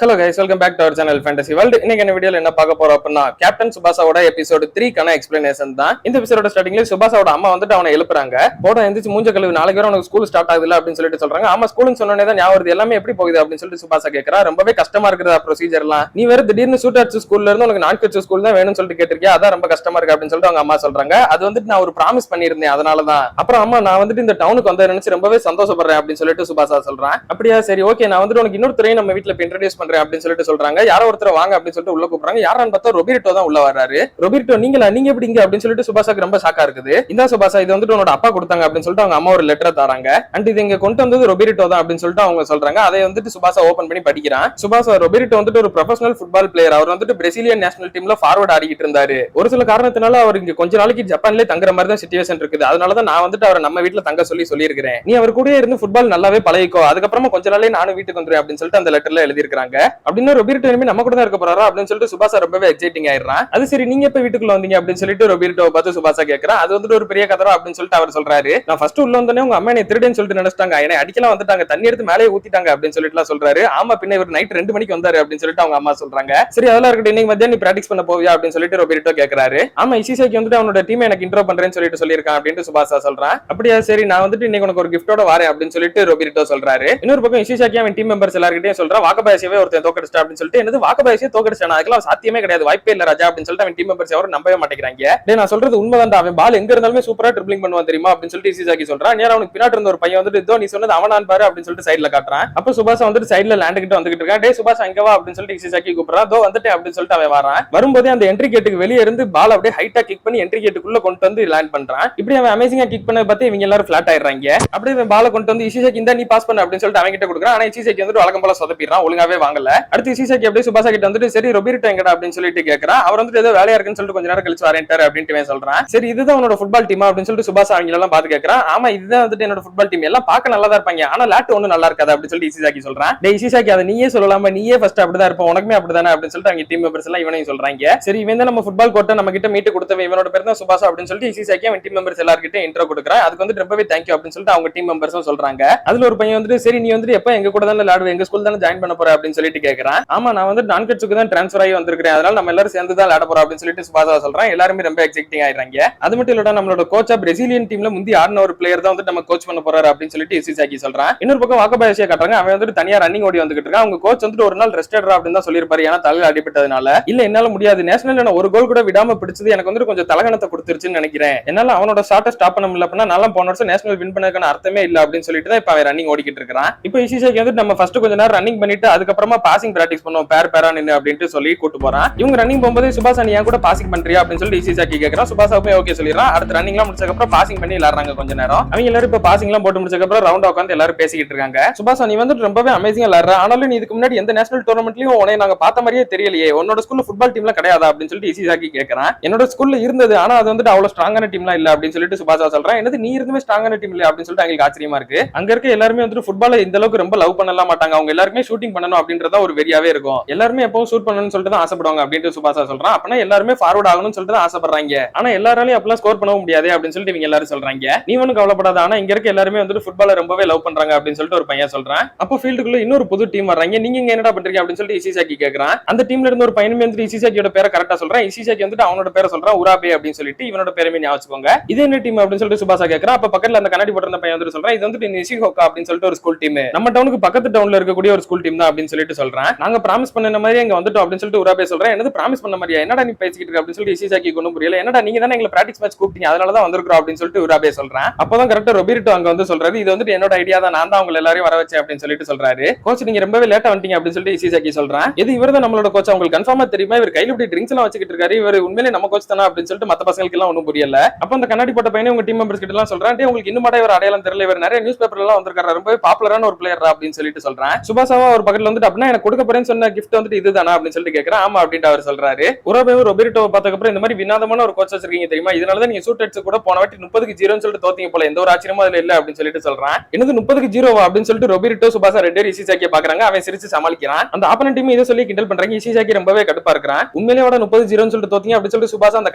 Hello guys, welcome back to our channel fantasy world. இன்னைக்கு என்ன வீடியோல என்ன பார்க்க போறோம் அப்படின்னா கேப்டன் சுபாஷாவோட எபிசோட் 3 கான எக்ஸ்பிளனேஷன் தான். இந்த எபிசோட ஸ்டார்டிங்ல சுபாஷாவோட அம்மா வந்துட்டு அவனை எழுப்புறாங்க. போட எந்திரிச்சு மூஞ்ச கழுவி, நாளைக்கு வரை உனக்கு ஸ்கூல் ஸ்டார்ட் ஆகுதுல அப்படின்னு சொல்லிட்டு சொல்றாங்க. ஆமா, ஸ்கூல்னு சொன்னோனே தான் ஞாபகம் வருது, எல்லாமே எப்படி போகுது அப்படின்னு சொல்லிட்டு சுபாஷா கேட்கறா. ரொம்பவே கஷ்டமா இருக்குதா ப்ரொசீஜர்லாம், நீ வேற திடீர்னு சூட் அடிச்ச ஸ்கூல்ல இருந்து உனக்கு நான் கட்சி ஸ்கூல் தான் வேணும்னு சொல்லிட்டு கேட்டிருக்கியா, அதான் ரொம்ப கஷ்டமா இருக்கு அப்படின்னு சொல்லிட்டு அவங்க அம்மா சொல்றாங்க. அது வந்துட்டு நான் ஒரு ப்ராமிஸ் பண்ணியிருந்தேன், அதனாலதான். அப்புறம் அம்மா நான் வந்துட்டு இந்த டவுனுக்கு வந்து நினைச்சு ரொம்பவே சந்தோஷப்படுறேன் அப்படின்னு சொல்லிட்டு சுபாஷா சொல்றான். அப்படியா, சரி ஓகே, நான் வந்துட்டு உனக்கு இன்னொரு துறையை நம்ம வீட்டுல இன்ட்ரோடியூஸ் பண்றேன் அப்படின்னு சொல்லிட்டு சொல்றாங்க. யாரோ ஒருத்தர் வாங்க அப்படின்னு சொல்லிட்டு உள்ள கூப்பிடுறாங்க. யாரான்னு பார்த்தா ரொபிரிட்டோ தான் உள்ள வர்றாரு. ரொபிரிட்டோ, நீங்க எப்படி இங்க அப்படின்னு சொல்லிட்டு சுபாஷாக்கு ரொம்ப ஷாக்கா இருக்குது. இந்த சுபாஷா, இது வந்துட்டு உன்னோட அப்பா கொடுத்தாங்க அப்படின்னு சொல்லிட்டு அவங்க அம்மா ஒரு லெட்டர் தராங்க. அண்ட் இது இங்க கொண்டு வந்தது ரொபிரிட்டோ தான் அப்படின்னு சொல்லிட்டு அவங்க சொல்றாங்க. அதை வந்துட்டு சுபாஷா ஓபன் பண்ணி படிக்கிறான். சுபாஷா, ரொபிரிட்டோ வந்துட்டு ஒரு ப்ரொஃபஷனல் ஃபுட்பால் பிளேயர். அவர் வந்துட்டு பிரேசிலியன் நேஷனல் டீம்ல ஃபார்வர்ட் ஆடிக்கிட்டு இருந்தாரு. ஒரு சில காரணத்தினால அவர் இங்க கொஞ்ச நாளைக்கு ஜப்பான்ல தங்குற மாதிரி தான் சிச்சுவேஷன் இருக்குது. அதனாலதான் நான் வந்துட்டு அவரை நம்ம வீட்டுல தங்க சொல்லியிருக்கிறேன். நீ அவர் கூட இருந்து ஃபுட்பால் நல்லாவே பழகிக்கோ, அதுக்கப்புறமா கொஞ்ச நாளே நானும் வீட்டுக்கு வந்துருவேன் அப்படின்னு சொல்லிட்டு அந்த லெட்டர்ல எழுதிருக்காங்க. அப்படின்னு ரொபிரிட்டோ நம்ம கூட தான் இருக்க போறாரா அப்படின்னு சொல்லிட்டு சுபாஷா ரொம்பவே எக்ஸைட்டிங் ஆயிடுறான். அது சரி, நீங்க எப்ப வீட்டுக்குள்ள வந்தீங்க அப்படின்னு சொல்லிட்டு ரொபிரிட்டோவை பார்த்து சுபாஷா கேட்கறான். அது வந்துட்டு ஒரு பெரிய கதை அப்படின்னு சொல்லிட்டு அவர் சொல்றாரு. நான் ஃபர்ஸ்ட் உள்ள வந்தோடனே உங்க அம்மா என்னை திருடன்னு சொல்லிட்டு நினைச்சிட்டாங்க, என்னை அடிக்கலாம் வந்துட்டாங்க, தண்ணி எடுத்து மேலே ஊத்திட்டாங்க அப்படின்னு சொல்லிட்டு சொல்றாரு. ஆமா, பின்ன இவர் நைட் 2 மணிக்கு வந்தாரு அப்படின்னு சொல்லிட்டு அவங்க அம்மா சொல்றாங்க. சரி, அதெல்லாம் இருக்கட்டும், இன்னைக்கு மத்தியானம் நீ பிராக்டிஸ் பண்ண போவியா அப்படின்னு சொல்லிட்டு ரொபிரிட்டோ கேட்கறாரு. ஆமா, இசிசாக்கி வந்துட்டு அவனோட டீம் எனக்கு இன்ட்ரோ பண்றேன்னு சொல்லிட்டு சொல்லியிருக்கான் அப்படின்னு சுபாஷா சொல்றான். அப்படியா, சரி, நான் வந்துட்டு இன்னைக்கு உனக்கு ஒரு கிஃப்டோட வரேன் அப்படின்னு சொல்லிட்டு ரொபிரிட்டோ சொல்றாரு. இன்னொரு பக்கம் இசிசாக்கி அவன் டீம் மெம்பர்ஸ் எல்லார்கிட்டயும் சொல்றான், வாக்கபாயசியவே ஒருத்தன் தோக்கடிச்சிட்டா அப்படின்னு சொல்லிட்டு. என்னது வாக்கபாயசியை தோக்கடிச்சானா? அதெல்லாம் சாத்தியமே கிடையாது, வாய்ப்பே இல்ல ராஜா அப்படின்னு சொல்லிட்டு அவன் டீம் மெம்பர்ஸ் யாரும் நம்பவே மாட்டேங்கிறாங்க. டேய், நான் சொல்றது உண்மைதான், அவன் பால் எங்க இருந்தாலுமே சூப்பரா ட்ரிப்ளிங் பண்ணுவான் தெரியுமா அப்படின்னு சொல்லிட்டு இசிசாக்கி சொல்றான். நேரா அவனுக்கு பின்னாடி இருந்த ஒரு பையன் வந்துட்டு இதோ நீ சொன்னது அவனான் பாரு அப்படின்னு சொல்லிட்டு சைடுல காட்டுறான். அப்ப சுபாஷா வந்துட்டு சைடுல லேண்ட் கிட்ட வந்துகிட்டு இருக்கான். டேய் சுபாஷா, இங்க வா அப்படின்னு சொல்லிட்டு இசிசாக்கி கூப்பிடுறான். அதோ வந்துட்டேன் அப்படின்னு சொல்லிட்டு அவன் வரான். வரும்போதே அந்த என்ட்ரி கேட்டுக்கு வெளியே இருந்து பால் அப்படியே ஹைட்டா கிக் பண்ணி என்ட்ரி கேட்டுக்குள்ள கொண்டு வந்து லேண்ட் பண்றான். இப்படி அவன் அமேசிங்கா கிக் பண்ண பார்த்து இவங்க எல்லாரும் ஃபிளாட் ஆயிடுறாங்க. அப்படியே அவன் பாலை கொண்டு வந்து இசிசாக்கி இந்த நீ பாஸ் பண்ண அப்படின்னு சொல்லிட்டு அவன் கிட்ட கொடுக்குறான். ஆனா இசிசாக்கி வந்துட்டு வழக்கம் போல சொதப்பிடுறான், ஒழுங்காவே வாங்கல. அடுத்து இசிசாக்கி அப்படியே சுபாஷா கிட்ட வந்துட்டு சரி ரொபிரிட்டோ எங்கடா அப்படின்னு சொல்லிட்டு கேட்கறான். அவர் வந்துட்டு ஏதோ வேலையா இருக்குன்னு சொல்லிட்டு கொஞ்ச நேரம் கழிச்சு வரேன்ட்டாரு அப்படின்னு சொல்றான். சரி, இதுதான் உன்னோட ஃபுட்பால் டீமா அப்படின்னு சொல்லிட்டு சுபாஷா அவங்க எல்லாம் பார்த்து கேட்கறான். ஆமா, இதுதான் வந்துட்டு என்னோட ஃபுட்பால் டீம், எல்லாம் பார்க்க நல்லா தான் இருப்பாங்க, ஆனா லேட் ஒன்னும் நல்லா இருக்காது அப்படின்னு சொல்லிட்டு இசிசாக்கி சொல்றான். டேய் இசிசாக்கி, அதை நீயே சொல்லலாமா, நீயே ஃபர்ஸ்ட் அப்படிதான் இருப்ப, உனக்குமே அப்படிதானே அப்படின்னு சொல்லிட்டு அவங்க டீம் மெம்பர்ஸ் எல்லாம் இவனையும் சொல்றாங்க. சரி, இவன் தான் நம்ம ஃபுட்பால் கோர்ட்டை நம்ம கிட்ட மீட்டு கொடுத்தவன், இவனோட பேர் தான் சுபாஷா அப்படின்னு சொல்லிட்டு இசிசாக்கி அவன் டீம் மெம்பர்ஸ் எல்லார்கிட்ட இன்ட்ரோ கொடுக்குறான். அதுக்கு வந்து ரொம்பவே தேங்க்யூ அப்படின்னு சொல்லிட்டு அவங்க டீம் மெம்பர்ஸும் சொல்றாங்க. அதுல ஒரு பையன் வந்துட்டு சரி, நீ வந்துட்டு எப்ப எங்க கூட தானே விளையாடுவேன், எங்க ஸ்கூல் தானே ஜாயின் பண்ண போற அப்படின்னு சொல்லிட்டு கேட்கறான். ஆமா, நான் வந்து நான்கட்சுக்கு தான் டிரான்ஸ்ஃபர் ஆகி வந்திருக்கேன், அதனால நம்ம எல்லாரும் சேர்ந்து தான் விளையாட போறோம் அப்படின்னு சொல்லிட்டு சுபாஷா சொல்றான். எல்லாருமே ரொம்ப எக்ஸைட்டிங் ஆயிடுறாங்க. அது மட்டும் இல்ல, நம்மளோட கோச்சா பிரேசிலியன் டீம்ல முந்தி ஆடின ஒரு பிளேயர் தான் வந்து நம்ம கோச் பண்ண போறாரு அப்படின்னு சொல்லிட்டு இசிசாக்கி சொல்றான். இன்னொரு பக்கம் வாக்கபாயசியை காட்டுறாங்க. அவன் வந்துட்டு தனியா ரன்னிங் ஓடி வந்துகிட்டு இருக்கான். அவங்க கோச் வந்துட்டு ஒரு நாள் ரெஸ்ட் எடுறா அப்படின்னு தான் சொல்லியிருப்பாரு, ஏன்னா தலையில அடிபட்டதுனால. இல்ல, என்னால முடியாது, நேஷனல் நான் ஒரு கோல் கூட விடாம பிடிச்சது எனக்கு வந்துட்டு கொஞ்சம் தலகணத்தை கொடுத்துருச்சுன்னு நினைக்கிறேன், என்னால அவனோட ஷாட்டை ஸ்டாப் பண்ண முடியல அப்படின்னா நல்லா போன வருஷம் நேஷனல் வின் பண்ணதுக்கான அர்த்தமே இல்ல அப்படின்னு சொல்லிட்டு தான் இப்ப அவன் ரன்னிங் ஓடிக்கிட்டு இருக்கான். இப்போ இசிசாக்கி வந்துட்டு நம்ம ஃபர்ஸ்ட் கொஞ்ச நேரம் ரன்னிங் பண்ணிட்டு அதுக்கப்புறமா பாசிங் பிராக்டிஸ் பண்ணுவோம், பேரா நின்னு அப்படின்னு சொல்லி கூட்டு போறான். இவங்க ரன்னிங் போகும்போது சுபாஷா நீ கூட பாசிங் பண்றியா அப்படின்னு சொல்லி இசிசாக்கி கேட்கறான். சுபாஷாவுமே ஓகே சொல்லிடுறான். அடுத்து ரன்னிங் எல்லாம் முடிச்சதுக்கு அப்புறம் பாசிங் பண்ணி விளையாடுறாங்க கொஞ்ச நேரம். அவங்க எல்லாரும் இப்ப பாசிங் எல்லாம் போட்டு முடிச்சதுக்கு அப்புறம் ரவுண்ட் உட்காந்து எல்லாரும் பேசிக்கிட்டு இருக்காங்க. சுபாஷா, நீ வந்துட்டு ரொம்பவே அமேசிங்கா விளையாடுற, ஆனாலும் நீ இதுக்கு முன்னாடி எந்த நேஷனல் டூர்னமெண்ட்லயும் உன்னை நாங்க பார்த்த மாதிரியே தெரியலையே, உன்னோட ஸ்கூல்ல ஃபுட்பால் டீம்ல கிடையாதா அப்படின்னு சொல்லிட்டு இசிசாக்கி கேட்கறான். என்னோட ஸ்கூல்ல இருந்தது, ஆனா அது வந்துட்டு அவ்வளவு ஸ்ட்ராங்கான டீம்லாம் இல்ல அப்படின்னு சொல்லிட்டு சுபாஷா சொல்றான். என்னது, நீ இருந்துமே ஸ்ட்ராங்கான டீம் இல்ல அப்படின்னு சொல்லிட்டு அவங்களுக்கு ஆச்சரியமா இருக்கு. அங்க இருக்க எல்லாருமே வந்துட்டு ஃபுட்பால இந்த அளவுக்கு ரொம்ப லவ் பண்ணலாம் மாட்டாங்க, அவங்க எல்லாருமே ஷூட்டிங் பண்ணணும் அப்படின்றத ஒரு வெறியாவே இருக்கும், எல்லாருமே எப்பவும் ஷூட் பண்ணணும்னு சொல்லிட்டு தான் ஆசைப்படுவாங்க அப்படின்னு சுபாஷா சொல்றான். அப்பனா எல்லாருமே ஃபார்வர்ட் ஆகணும்னு சொல்லிட்டு தான் ஆசைப்படுறாங்க, ஆனா எல்லாராலையும் அப்பெல்லாம் ஸ்கோர் பண்ணவும் முடியாது அப்படின்னு சொல்லிட்டு இவங்க எல்லாரும் சொல்றாங்க. நீ ஒன்னும் கவலைப்படாத, ஆனா இங்க இருக்க எல்லாருமே வந்துட்டு ஃபுட்பால ரொம்பவே லவ் பண்றாங்க அப்படின்னு சொல்லிட்டு ஒரு பையன் சொல்றான். அப்போ ஃபீல்டுக்குள்ள இன்னொரு புது டீம் வர்றாங்க. நீங்க இங்க என்னடா பண்றீங்க அப்படின்னு சொல்லிட்டு இசிசாக்கி கேட்கறான். அந்த டீம்ல இருந்து ஒரு பையனுமே வந்துட்டு இசிசாக்கியோட பேரை கரெக்டா சொல்றான். இசிசாக்கி வந்துட்டு அவனோட பேரை சொல்றான், உராபே அப்படின்னு சொல்லிட்டு. இவனோட பேருமே ஞாபகம். இது என்ன டீம் அப்படின்னு சொல்லிட்டு சுபாஷா கேட்கறான். அப்ப பக்கத்துல அந்த கண்ணாடி போட்டிருந்த பையன் வந்துட்டு சொல்றான், இது வந்துட்டு நிஷிஹோகா அப்படின்னு சொல்லிட்டு ஒரு ஸ்கூல் டீம், நம்ம டவுனுக்கு பக்கத்து டவுன்ல இருக்கக்கூடிய ஒரு ஸ்கூல் டீம் தான் அப்படின்னு சொல்லிட்டு சொல்றான். நாங்க ப்ராமிஸ் பண்ண மாதிரி அங்க வந்துட்டோம் அப்படின்னு சொல்லிட்டு உராபே சொல்றேன். என்னது ப்ராமிஸ் பண்ண மாதிரியா, என்னடா நீ பேசிக்கிட்டு இருக்க அப்படின்னு சொல்லிட்டு இசிசாக்கி ஒன்னும் புரியல. என்னடா நீங்க தானே எங்களை பிராக்டிஸ் மேட்ச் கூப்பிட்டீங்க, அதனால தான் வந்திருக்கோம் அப்படின்னு சொல்லிட்டு உராபே சொல்றான். அப்பதான் கரெக்டா ரொபிரிட்டோ அங்க வந்து சொல்றாரு, இது வந்துட்டு என்னோட ஐடியா தான், நான் தான் அவங்க எல்லாரையும் வர வச்சேன் அப்படின்னு சொல்லிட்டு சொல்றாரு. கோச், நீங்க ரொம்பவே லேட்டா வந்துட்டீங்க அப்படின்னு சொல்லிட்டு இசிசாக்கி சொல்றான். இது இவர் தான் நம்மளோட கோச், உங்களுக்கு கன்ஃபார்மா தெரியுமா, இவர் கையில இப்படி ட்ரிங்க்ஸ் எல்லாம் வச்சுக்கிட்டு இருக்காரு, இவர் உண்மையிலே நம்ம கோச் தானா அப்படின்னு சொல்லிட்டு மத்த பசங்களுக்கு எல்லாம் ஒன்னும் புரியல. அப்ப அந்த கண்ணாடி போட்ட பையனை உங்க டீம் மெம்பர்ஸ் கிட்ட எல்லாம் சொல்றான், உங்களுக்கு இன்னும் இவர் அடையாளம் தெரியல, இவர் நிறைய நியூஸ் பேப்பர் எல்லாம் வந்திருக்காரு, ரொம்பவே பாப்புலரான ஒரு பிளேயர் அப்படின்னு சொல்லிட்டு சொல்றான். சுபாஷாவா ஒரு பக்கத்துல வந்துட்டு அப்படின்னா எனக்கு கொடுக்க போறேன்னு சொன்ன கிஃப்ட் வந்துட்டு இதுதானா அப்படின்னு சொல்லிட்டு கேட்கறான். ஆமா அப்படின்னு அவர் சொல்றாரு. உராபேவும் ரொபிரிட்டோவை பார்த்ததுக்கு அப்புறம் இந்த மாதிரி வினாதமான ஒரு கோச் வச்சிருக்கீங்க தெரியுமா, இதனாலதான் நீங்க சூட் அடிச்சு கூட போன வாட்டி 30க்கு 0ன்னு சொல்லிட்டு தோத்தீங்க போல, எந்த ஒரு ஆச்சரியமும் அதுல இல்ல அப்படின்னு சொல்லிட்டு சொல்றான். என்னது 30க்கு 0வா அப்படின்னு சொல்லிட்டு ரொபிரிட்டோ சுபாஷா ரெண்டு பேரும் இசிசாக்கியை பாக்குறாங்க. அவன் சிரிச்சு சமாளிக்கிறான். அந்த ஆப்போனன்ட் டீம் இதை சொல்லி கிண்டல் பண்றாங்க. இசிசாக்கி ரொம்பவே கடுப்பா இருக்கிறான். உண்மையிலேயே 30-0ன்னு சொல்லிட்டு தோத்தீங்க அப்படின்னு சொல்லிட்டு சுபாஷா அந்த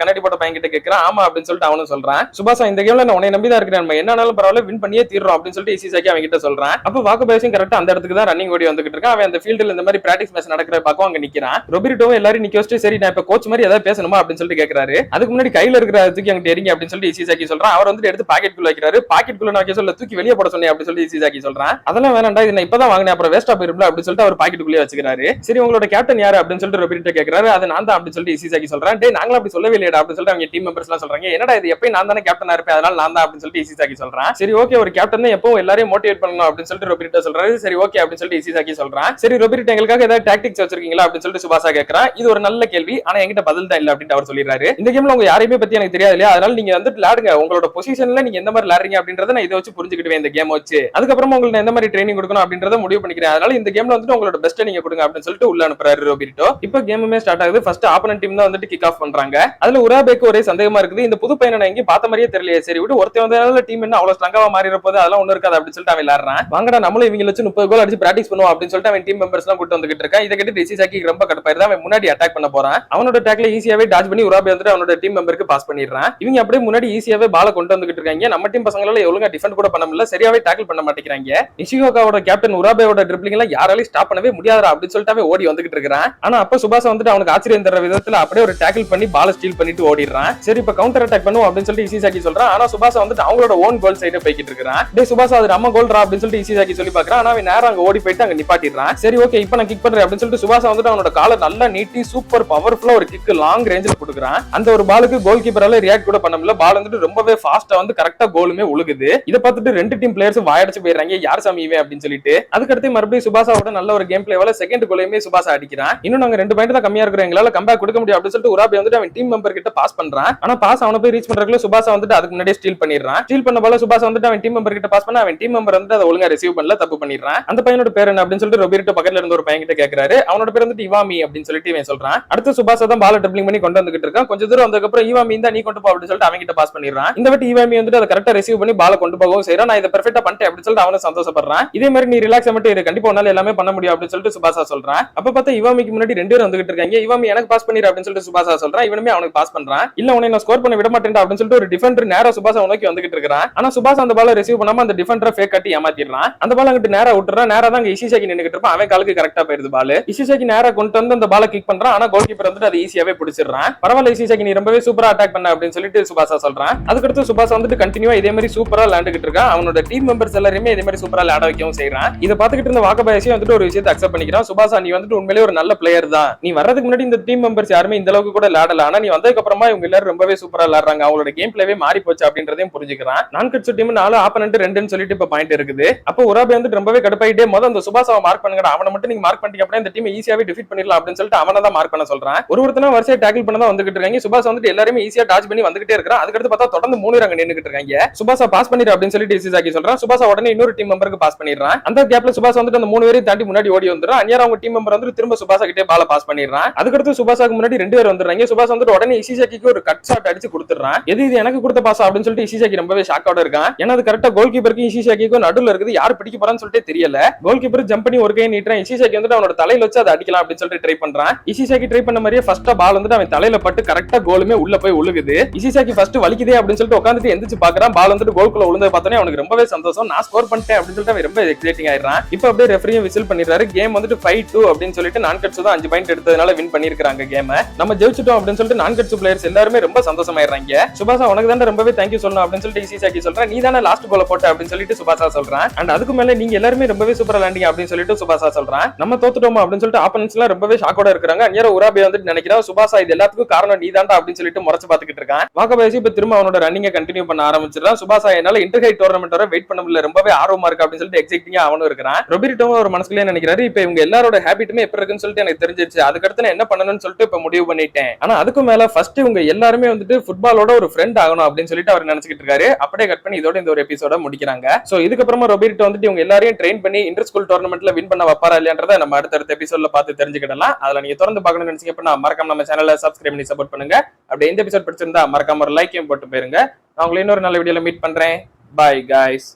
கண்ணாடி போட்ட பையன் கிட்ட கேட்கறான். ஆமா அப்படின்னு சொல்லிட்டு அவனும் சொல்றான். சுபாஷா, இந்த கேம்ல நான் உன்னை நம்பி தான் இருக்கிறேன், நம்ம என்னாலும் பரவாயில்ல வின் பண்ணியே தீர்றோம் அப்படின்னு சொல்லிட்டு இசிசாக்கி அவன் கிட்ட சொல்றான். அப்ப வாக்கபாயசியும் கரெக்டா அந்த இடத்துக்கு தான் ரன்னிங் ஓடி வந்துகிட்டு இருக்கான். அவன் அந்த ஃபீல்ட் ஃபீல்டுல இந்த மாதிரி பிராக்டிஸ் மேட்ச் நடக்கிற பக்கம் அங்க நிக்கிறான். ரொபிரிட்டோ எல்லாரும் நிக்க வச்சுட்டு சரி நான் இப்ப கோச் மாதிரி ஏதாவது பேசணுமா அப்படின்னு சொல்லிட்டு கேக்குறாரு. அதுக்கு முன்னாடி கையில இருக்கிற தூக்கி அங்க எரிங்க அப்படின்னு சொல்லிட்டு இசிசாக்கி சொல்றான். அவர் வந்து எடுத்து பாக்கெட் குள்ள வைக்கிறாரு. பாக்கெட் குள்ள வைக்க சொல்ல தூக்கி வெளியே போட சொன்னேன் அப்படின்னு சொல்லிட்டு இசிசாக்கி சொல்றான். அதெல்லாம் வேணாண்டா, இது நான் இப்பதான் வாங்கினேன், அப்புறம் வேஸ்டா போயிரும்ல அப்படின்னு சொல்லிட்டு அவர் பாக்கெட் குள்ளே வச்சுக்கிறாரு. சரி உங்களோட கேப்டன் யாரு அப்படின்னு சொல்லிட்டு ரொபிரிட்டோ கேக்குறாரு. அது நான் தான் அப்படின்னு சொல்லிட்டு இசிசாக்கி சொல்றான். டேய் நாங்களும் அப்படி சொல்லவே இல்லையா அப்படின்னு சொல்லிட்டு அவங்க டீம் மெம்பர்ஸ் எல்லாம் சொல்றாங்க. என்னடா இது எப்பயும் நான் தானே கேப்டனா இருப்பேன், அதனால நான் தான் அப்படின்னு சொல்லிட்டு இசிசாக்கி சொல்றான். சரி ஓகே, ஒரு கேப்டன் எப்பவும் எல்லாரையும் மோட்டிவேட் பண்ணணும் அப்படின்னு சொல்லிட்டு ரொபிரிட்டோ சொல்றாரு. சரி ஓகே அப்படின்னு சொல்லிட்டு இசிசாக்கி சொல்றான். சரி ரொபிரிட்டோ எங்களுக்காக ஏதாவது டாக்டிக்ஸ் வச்சிருக்கீங்களா அப்படின்னு சொல்லிட்டு சுபாசா கேக்குறான். இது ஒரு நல்ல கேள்வி, ஆனா என்கிட்ட பதில் தான் இல்ல அப்படின்னு அவர் சொல்லிடுறாரு. இந்த கேம்ல உங்க யாரையுமே பத்தி எனக்கு தெரியாது இல்லையா, அதனால நீங்க வந்து விளையாடுங்க, உங்களோட பொசிஷன்ல நீங்க எந்த மாதிரி விளையாடுறீங்க அப்படின்றத நான் இதை வச்சு புரிஞ்சுக்கிடுவேன் இந்த கேம் வச்சு. அதுக்கப்புறமா உங்களுக்கு எந்த மாதிரி ட்ரைனிங் கொடுக்கணும் அப்படின்றத முடிவு பண்ணிக்கிறேன். அதனால இந்த கேம்ல வந்துட்டு உங்களோட பெஸ்ட் நீங்க கொடுங்க அப்படின்னு சொல்லிட்டு உள்ள அனுப்புறாரு ரொபிரிட்டோ. இப்போ கேமுமே ஸ்டார்ட் ஆகுது. ஃபர்ஸ்ட் ஆப்போனன்ட் டீம் தான் வந்துட்டு கிக் ஆஃப் பண்றாங்க. அதுல உராபேக்கு ஒரே சந்தேகமா இருக்குது. இந்த புது பையனை நான் எங்கேயும் பார்த்த மாதிரியே தெரியலையே, சரி விட்டு ஒருத்தன் வந்ததால டீம் என்ன அவ்வளவு ஸ்ட்ராங்காவா மாறி இருப்போது அதெல்லாம் ஒண்ணு இருக்காது அப்படின்னு சொல்லிட்டு அவன் விளையாடுறான். வாங்கடா நம்மளும் இவங்க வச்சு 30 கோல் அடிச்சு பிராக்டிஸ் பண்ணுவோம் அப்படின்னு சொல்லிட்டு அவன் டீம் மெம்பர்ஸ் எல்லாம் கூட்டு வந்துகிட்டு இருக்கான். இதை கேட்டு இசிசாக்கி ரொம்ப கடுப்பாயிருது. அவன் முன்னாடி அட்டாக் பண்ண போறான். அவனோட அட்டாக்ல ஈஸியாவே டாச் பண்ணி உராபே வந்துட்டு அவனோட டீம் மெம்பருக்கு பாஸ் பண்ணிடுறான். இவங்க அப்படியே முன்னாடி ஈஸியாவே பால கொண்டு வந்துகிட்டு இருக்காங்க. நம்ம டீம் பசங்களால ஒழுங்கா டிஃபெண்ட் கூட பண்ண முடியல, சரியாவே டேக்கிள் பண்ண மாட்டேங்கிறாங்க. நிஷிகோகாவோட கேப்டன் உராபேவோட ட்ரிப்ளிங் எல்லாம் யாராலையும் ஸ்டாப் பண்ணவே முடியாதா அப்படின்னு சொல்லிட்டு ஓடி வந்துகிட்டு இருக்கான். ஆனா அப்ப சுபாஷ் வந்துட்டு அவனுக்கு ஆச்சரியம் தர விதத்துல அப்படியே ஒரு டேக்கிள் பண்ணி பால ஸ்டீல் பண்ணிட்டு ஓடிடுறான். சரி இப்ப கவுண்டர் அட்டாக் பண்ணுவோம் அப்படின்னு சொல்லிட்டு இசிசாக்கி சொல்றான். ஆனா சுபாஷ் வந்துட்டு அவங்களோட ஓன் கோல் சைடு போய்கிட்டு இருக்கான். டேய் சுபாஷ் அது நம்ம கோல்ரா அப்படின்னு சொல்லிட்டு இசிசாக்கி சொல்லி பாக்குறான். ஆனா அவன் நேரா அங்க ஓடி போயிட்டு அங்க நிப்பாட்டிடுறான். சரி ஓகே இப்ப நான் கிக் பண்றேன் அப்படின்னு சொல்லிட்டு சுபாஷ் வந்துட்டு அவனோட காலை நல்லா நீட்டி சூப்பர் பவர்ஃபுல்லா ஒரு கிக் லாங் ரேஞ்சில் கொடுக்குறான். அந்த ஒரு பாலுக்கு கோல் கீப்பரால ரியாக்ட் கூட பண்ண முடியல. பால் வந்துட்டு ரொம்பவே ஃபாஸ்டா வந்து கரெக்டா கோலுமே உழுகுது. இதை பார்த்துட்டு ரெண்டு டீம் பிளேயர்ஸ் வாயடிச்சு போயிடுறாங்க, யார் சாமி இவன் அப்படின்னு சொல்லிட்டு. அதுக்கடுத்து மறுபடியும் சுபாஷாவோட நல்ல ஒரு கேம் பிளேவால செகண்ட் கோலையுமே சுபாஷா அடிக்கிறான். இன்னும் நாங்க 2 பாயிண்ட் தான் கம்மியா இருக்கிறோம், எங்களால கம்பேக் கொடுக்க முடியும் அப்படின்னு சொல்லிட்டு உராபே வந்துட்டு அவன் டீம் மெம்பர் கிட்ட பாஸ் பண்றான். ஆனா பாஸ் அவனை போய் ரீச் பண்றதுக்குள்ள சுபாஷா வந்துட்டு அதுக்கு முன்னாடியே ஸ்டீல் பண்ணிடுறான். ஸ்டீல் பண்ண பால சுபாஷா வந்துட்டு அவன் டீம் மெம்பர் கிட்ட பாஸ் பண்ண அவன் டீம் மெம்பர் வந்து அதை ஒழுங்கா ரிசீவ் பண்ணல, தப்பு பண்ணிடுறான். அந்த பையனோட பேர் என்ன அப்படின்னு சொல்லிட்டு ரொபிரிட்டோ பக்கத்துல இருந்து ஒரு பையன் கிட்ட கேக்குறாரு. அவனோட பேர் வந்துட்டு இவாமி அப்படின்னு சொல்லிட்டு இவன் சொல்றான். அடுத்து சுபாஷா தான் பால ட்ரிப்ளிங் பண்ணி கொண்டு வந்துகிட்டு இருக்கான். கொஞ்சம் தூரம் வந்ததுக்கு அப்புறம் இவாமி இந்த நீ கொண்டு போ அப்படின்னு சொல்லிட்டு அவங்க கிட்ட பாஸ் பண்ணிடுறான். இந்த வாட்டி இவாமி வந்துட்டு அதை கரெக்டா ரிசீவ் பண்ணி பால கொண்டு போகவும் செய்யறான். நான் இதை பெர்ஃபெக்ட்டா பண்ணிட்டேன் அப்படின்னு சொல்லிட்டு அவனும் சந்தோஷப்படுறான். இதே மாதிரி நீ ரிலாக்ஸ் மட்டும் இரு, கண்டிப்பா உன்னால எல்லாமே பண்ண முடியும் அப்படின்னு சொல்லிட்டு சுபாஷா சொல்றான். அப்ப பார்த்தா இவாமிக்கு முன்னாடி 2 பேர் வந்துகிட்டு இருக்காங்க. இவாமி எனக்கு பாஸ் பண்ணிரு அப்படின்னு சொல்லிட்டு சுபாஷா சொல்றான். இவனுமே அவனுக்கு பாஸ் பண்றான். இல்ல உன்னை நான் ஸ்கோர் பண்ண விட மாட்டேன் அப்படின்னு சொல்லிட்டு ஒரு டிஃபெண்டர் நேரா சுபாஷா நோக்கி வந்துகிட்டு இருக்கான். ஆனா சுபாஷா அந்த பால ரிசீவ் பண்ணாம அந்த டிஃபெண்டரை ஃபேக் கட்டி ஏமாத்திடுறான். அந்த பால் அங்கிட்டு நேரா விட்டுறான். நேரா தான் இசிசாக்கி நின்னுகிட்டு இருப்பான். அவன் காலுக்கு கரெக்டா போயிருது பால். இசிசாக்கி நேரா கொண்டு வந்து அந்த பால கிக் பண்றான். ஆனா கோல் கீப்பர் வந்துட்டு அதை ஈஸியாவே பிடிச்சிடுறான். பரவாயில்ல இசிசாக்கி நீ ரொம்பவே சூப்பரா அட்டாக் பண்ண அப்படின்னு சொல்லிட்டு சுபாஷா சொல்றான். அதுக்கடுத்து சுபாஷா வந்துட்டு கண்டினியூவா இதே மாதிரி சூப்பரா விளையாண்டுகிட்டு இருக்கான். அவனோட டீம் மெம்பர்ஸ் எல்லாருமே இதே மாதிரி சூப்பரா விளையாட வைக்கவும் செய்யறான். இதை பார்த்துக்கிட்டு இருந்த வாக்கபாயசி வந்துட்டு ஒரு விஷயத்தை அக்செப்ட் பண்ணிக்கிறான். சுபாஷா நீ வந்துட்டு உண்மையிலே ஒரு நல்ல பிளேயர் தான். நீ வர்றதுக்கு முன்னாடி இந்த டீம் மெம்பர்ஸ் யாருமே இந்த அளவுக்கு கூட விளையாடல, ஆனா நீ வந்ததுக்கு அப்புறமா இவங்க எல்லாரும் ரொம்பவே சூப்பரா விளையாடுறாங்க, அவங்களோட கேம் பிளேவே மாறி போச்சு அப்படின்றதையும் புரிஞ்சுக்கிறான். நான் கட்சி டீம் 4 ஆப்பனன்ட் 2ன்னு சொல்லிட்டு இப்ப பாயிண்ட் இருக்குது. அப்போ உராபே வந்துட்டு ரொம்பவே கடுப்பாயிட்டே முதல்ல அந்த சுபாஷாவை மார்க் பண்ணுங்கடா, அவனை மட்டும் நீங்க மார்க் பண்ணிட்டீங்க அப்படின்னா இந்த டீம் ஈஸியாவே டிஃபீட் பண்ணிடலாம் அப்படின்னு சொல்லிட்டு அவனை தான் மார்க் பண்ண சொல்றான். ஒருத்தனா வரிசையா டேக்கிள் பண்ண தான் வந்துகிட்டு இருக்காங்க. சுபாஷ் வந்துட்டு எல்லாரும் ஈஸியா டாச் பண்ணி வந்துகிட்டே இருக்கான். அதுக்கடுத்து பார்த்தா தொடர்ந்து 3 ரங்க நின்னுகிட்டு இருக்காங்க. சுபாஷா பாஸ் பண்ணிரு அப்படின்னு சொல்லிட்டு இசிசாக்கி சொல்றான். சுபாஷா உடனே இன்னொரு டீம் மெம்பருக்கு பாஸ் பண்ணிடுறான். அந்த கேப்ல சுபாஷ் வந்துட்டு அந்த 3 பேரையும் தாண்டி முன்னாடி ஓடி வந்துறான். அன்னியார் அவங்க டீம் மெம்பர் வந்து திரும்ப சுபாஷா கிட்டே பால பாஸ் பண்ணிடுறான். அதுக்கடுத்து சுபாஷாக்கு முன்னாடி 2 பேர் வந்துறாங்க. சுபாஷ் வந்துட்டு உடனே இசிசாக்கிக்கு ஒரு கட் ஷாட் அடிச்சு கொடுத்துறான். எது இது எனக்கு கொடுத்த பாஸ் அப்படின்னு சொல்லிட்டு இசிசாக்கி ரொம்பவே ஷாக்கோட இருக்கான். ஏன்னா அது கரெக்டா கோல் கீப்பருக்கு இசிசாக்கிக்கும் நடுவுல இருக்குது, யார் பிடிக்க போறான்னு சொல்லிட்டு தெரியல. கோல் கீப்பர் ஜம்ப் பண்ணி ஒரு கை நீட்டுறான். இசிசாக்கி வந்துட்டு அவனோட தலையில வச்சு அதை அடிக்கலாம் அப்படின்னு சொல்லிட்டு ட்ரை பண்றான். இசிசாக்கி ட்ரை பண்ண மாதிரியே ஃபர்ஸ்ட் பால் வந்துட்டு அவன் தலையில பட்டு கரெக்டா கோலுமே உள்ள போய் உழுகுது. இசிசாக்கி ஃபர்ஸ்ட் வலிக்குதே அப்படின்னு சொல்லிட்டு உட்காந்துட்டு எந்திரிச்சு பாக்குறான். பால் வந்துட்டு கோல்குள்ள உழுந்ததை பார்த்தோன்னே அவனுக்கு ரொம்பவே சந்தோஷம். நான் ஸ்கோர் பண்ணிட்டேன் அப்படின்னு சொல்லிட்டு அவன் ரொம்ப எக்ஸைட்டிங் ஆயிடுறான். இப்போ அப்படியே ரெஃபரியும் விசில் பண்ணிடுறாரு. கேம் வந்துட்டு 5-2 அப்படின்னு சொல்லிட்டு நான்கட்சு தான் 5 பாயிண்ட் எடுத்ததுனால வின் பண்ணிருக்காங்க கேம். நம்ம ஜெயிச்சிட்டோம் அப்படின்னு சொல்லிட்டு நான்கட்சு பிளேயர்ஸ் எல்லாருமே ரொம்ப சந்தோஷமாயிடுறாங்க. சுபாஷா உனக்கு தான் ரொம்பவே தேங்க்யூ சொல்லணும் அப்படின்னு சொல்லிட்டு இசிசாக்கி சொல்றான். நீ தானே லாஸ்ட் கோல போட்ட அப்படின்னு சொல்லிட்டு சுபாஷா சொல்றான். அண்ட் அதுக்கு மேல நீங்க எல்லாருமே ரொம்பவே சூப்பரா விளையாண்டீங்க அப்படின்னு சொல்லிட்டு சுபாஷா சொல்றான். நம்ம தோத்துட்டோமா அப்படின்னு சொல்லிட்டு ஆப்பனன்ட்ஸ் எல்லாம் ரொம்பவே ஷாக்கோட இருக்காங்க. அந்நேரம் உராபே வந்துட்டு நினைக்கிறா சுபாஷா இது எல்லாத்துக்கும் காரணம் நீ தான்டா அப்படின்னு சொல்லிட்டு முறைச்சு பாத்துக்கிட்டு இருக்கான். வாக்கபாயசி இப்ப திரும்ப அவனோட ரன்னிங்கை கண்டினியூ பண்ண ஆரம்பிச்சிடறான். சுபாஷா என்னால இன்டர் ஹை டோர்னமெண்ட் வர வெயிட் பண்ண முடியல, ரொம்பவே ஆர்வமா இருக்கு அப்படின்னு சொல்லிட்டு எக்ஸைட்டிங்கா அவனும் இருக்கிறான். ரொபிரிட்டோ ஒரு மனசுக்குள்ளே நினைக்கிறாரு, இப்ப இவங்க எல்லாரோட ஹேபிட்டுமே எப்படி இருக்குன்னு சொல்லிட்டு எனக்கு தெரிஞ்சிருச்சு, அதுக்கடுத்து நான் என்ன பண்ணணும்னு சொல்லிட்டு இப்ப முடிவு பண்ணிட்டேன். ஆனா அதுக்கு மேல ஃபர்ஸ்ட் இவங்க எல்லாருமே வந்துட்டு ஃபுட்பாலோட ஒரு ஃப்ரெண்ட் ஆகணும் அப்படின்னு சொல்லிட்டு அவர் நினைச்சிட்டு இருக்காரு. அப்படியே கட் பண்ணி இதோட இந்த ஒரு எபிசோட முடிக்கிறாங்க. சோ இதுக்கப்புறமா ரொபிரிட்டோ வந்துட்டு இவங்க எல்லாரையும் ட்ரெயின் பண்ணி இன்டர் ஸ்கூல் டோர்னமெண்ட்ல வின் பண்ண வைப்பாரா இல்லையான்றதை நம்ம அடுத்த எபிசோட்ல பார்த்து தெரிஞ்சுக்கிடலாம். அதுல நீங்க தொடர்ந்து பார்க்கணும்னு நினைச்சீங்க அப்படின்னா மறக்காம நம்ம சேனலை சப்ஸ்கிரைப் பண்ணி சப்போர்ட் பண்ணுங்க. அப்படியே இந்த எபிசோட் பிடிச்சிருந்தா மறக்காம ஒரு லைக்கையும் போட்டு போயிருங்க. நான் உங்களை இன்னொரு நல்ல வீடியோல மீட் பண்றேன். Bye guys.